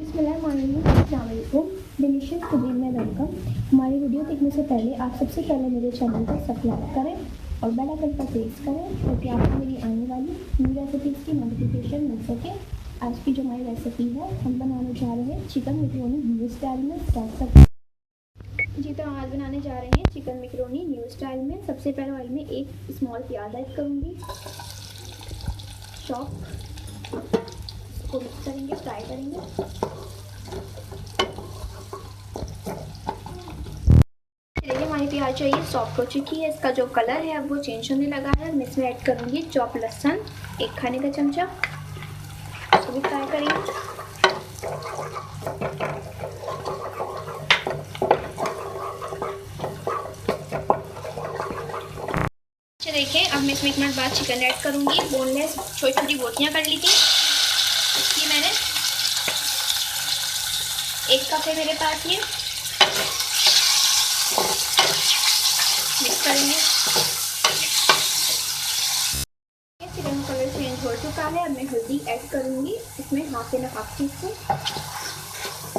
बिस्मिल्लाहिर्रहमानिर्रहीम। Delicious cuisine में welcome. हमारी वीडियो देखने से पहले आप सबसे पहले मेरे चैनल को सब्सक्राइब करें और बेल आइकन पर प्रेस करें ताकि आपको मेरी आने वाली न्यू रेसिपीज़ की नोटिफिकेशन मिल सके। आज की जो हमारी रेसिपी है, हम बनाने जा रहे हैं चिकन मैकरोनी न्यू स्टाइल में। स्टार्ट करते हैं जी। तो आज बनाने जा रहे हैं चिकन मैकरोनी न्यू स्टाइल में। सबसे पहले ऑयल में एक स्मॉल प्याज ऐड करूँगी, चॉप को मिक्स करेंगे, फ्राई करेंगे। देखिए हमारी प्याज जो है सॉफ्ट हो चुकी है, इसका जो कलर है अब वो चेंज होने लगा है। मैं इसमें ऐड करूँगी चॉप लहसुन, 1 खाने का चमचा, इसको भी फ्राई करेंगे। अच्छा देखिए, अब मैं इसमें 1 मिनट बाद चिकन ऐड करूँगी। बोनलेस छोटी छोटी बोटियाँ कर ली थी, इसकी मैंने 1 कप है मेरे पास। ये मिक्स करेंगे। चिकन का कलर चेंज हो चुका है। अब मैं हल्दी ऐड करूँगी, इसमें हाफ टीस्पून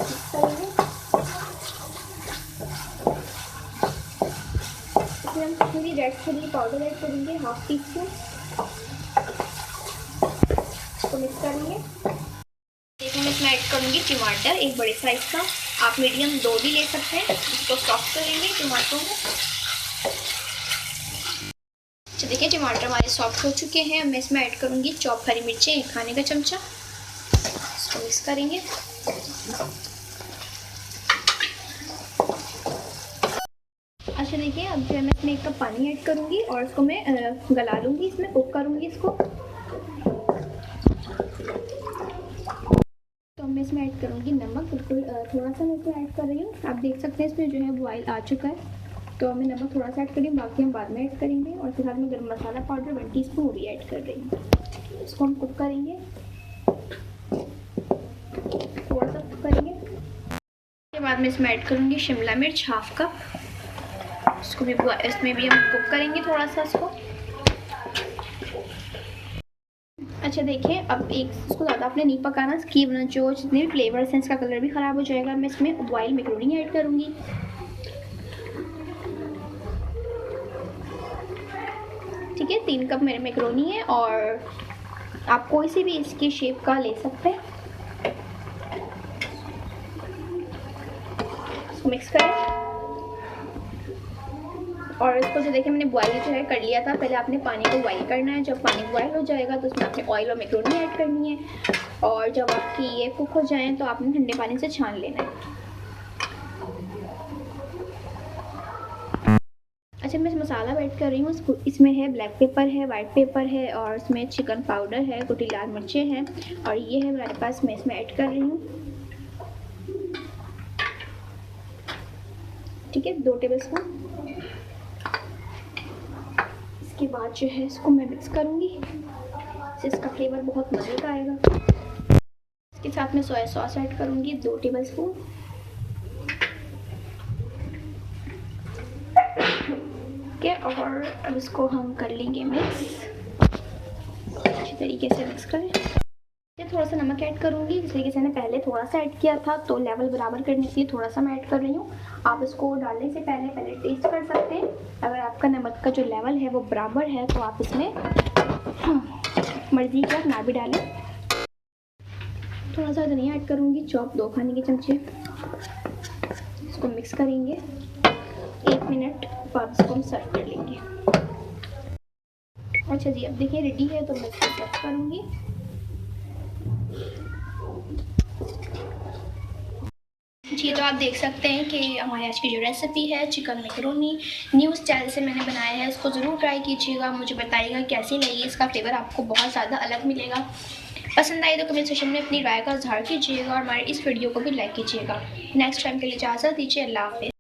मिक्स करेंगे। इसमें हम Kashmiri red chilli powder add करेंगे, हाफ टीस्पून, इसको मिक्स करेंगे। देखो मैं इसमें ऐड करूँगी टमाटर, 1 बड़े साइज का। आप मीडियम 2 भी ले सकते हैं। इसको सॉफ्ट करेंगे टमाटरों को। तो देखिए टमाटर हमारे सॉफ्ट हो चुके हैं। मैं इसमें ऐड करूँगी चॉप हरी मिर्चें, 1 खाने का चमचा, इसको मिक्स करेंगे। अच्छा देखिए, अब जो है मैं इसमें 1 कप पानी ऐड करूँगी और इसको मैं गला लूँगी, इसमें कुक करूँगी इसको। तो मैं इसमें ऐड करूँगी नमक, बिल्कुल थोड़ा सा मैं इसमें ऐड कर रही हूँ। आप देख सकते हैं इसमें जो है बॉयल आ चुका है, तो मैं नमक थोड़ा सा ऐड करेंगे, बाकी हम बाद में ऐड करेंगे। और फिर में गरम मसाला पाउडर 1 टीस्पून वो भी ऐड कर रही हूँ। इसको हम कुक करेंगे, थोड़ा सा कुक करेंगे। उसके बाद मैं इसमें ऐड करूँगी शिमला मिर्च, हाफ कप, इसको भी इसमें भी हम कुक करेंगे थोड़ा सा इसको। अच्छा देखिए, अब इसको ज़्यादा आपने नहीं पकाना, इसकी जो जितने भी फ्लेवर्स हैं इसका कलर भी ख़राब हो जाएगा। मैं इसमें बॉइल्ड मैकरोनी ऐड करूँगी। ठीक है, 3 कप मेरे मैकरोनी है और आप कोई सी भी इसकी शेप का ले सकते हैं। इसको मिक्स करें और इसको जो देखिए मैंने बॉईल जो है कर लिया था। पहले आपने पानी को बॉईल करना है। जब पानी बॉईल हो जाएगा तो उसमें आपने ऑयल और मैकरोनी ऐड करनी है और जब आपकी ये कुक हो जाए तो आपने ठंडे पानी से छान लेना है। अच्छा मैं मसाला ऐड कर रही हूँ। इसमें है ब्लैक पेपर है, वाइट पेपर है और इसमें चिकन पाउडर है, कुटी लाल मिर्चें हैं और ये है मेरे पास। मैं इसमें ऐड कर रही हूँ। ठीक है, 2 टेबलस्पून। इसके बाद जो है इसको मैं मिक्स करूँगी, इसका फ्लेवर बहुत मज़े का आएगा। इसके साथ में सोया सॉस ऐड करूँगी, 2 टेबलस्पून। ठीक है, और अब इसको हम कर लेंगे मिक्स, अच्छी तरीके से मिक्स करें। थोड़ा सा नमक ऐड करूँगी, जिस तरीके से मैंने पहले थोड़ा सा ऐड किया था, तो लेवल बराबर करने के लिए थोड़ा सा मैं ऐड कर रही हूँ। आप इसको डालने से पहले टेस्ट कर सकते हैं। अगर आपका नमक का जो लेवल है वो बराबर है तो आप इसमें मर्ज़ी का ना भी डालें। थोड़ा सा धनिया ऐड करूँगी, चॉप 2 खाने के चमचे, इसको मिक्स करेंगे। 1 मिनट बाद इसको हम सर्व कर लेंगे। अच्छा जी, अब देखिए रेडी है तो मैं इसको सर्व करूँगी। जी, तो आप देख सकते हैं कि हमारी आज की जो रेसिपी है चिकन मैकरोनी न्यू स्टाइल से मैंने बनाया है। इसको ज़रूर ट्राई कीजिएगा, मुझे बताइएगा कैसी लगी। इसका फ्लेवर आपको बहुत ज़्यादा अलग मिलेगा। पसंद आई तो कमेंट सेक्शन में अपनी राय का इज़हार कीजिएगा और हमारे इस वीडियो को भी लाइक कीजिएगा। नेक्स्ट टाइम के लिए इजाज़त दीजिए। अल्लाह हाफ़िज़।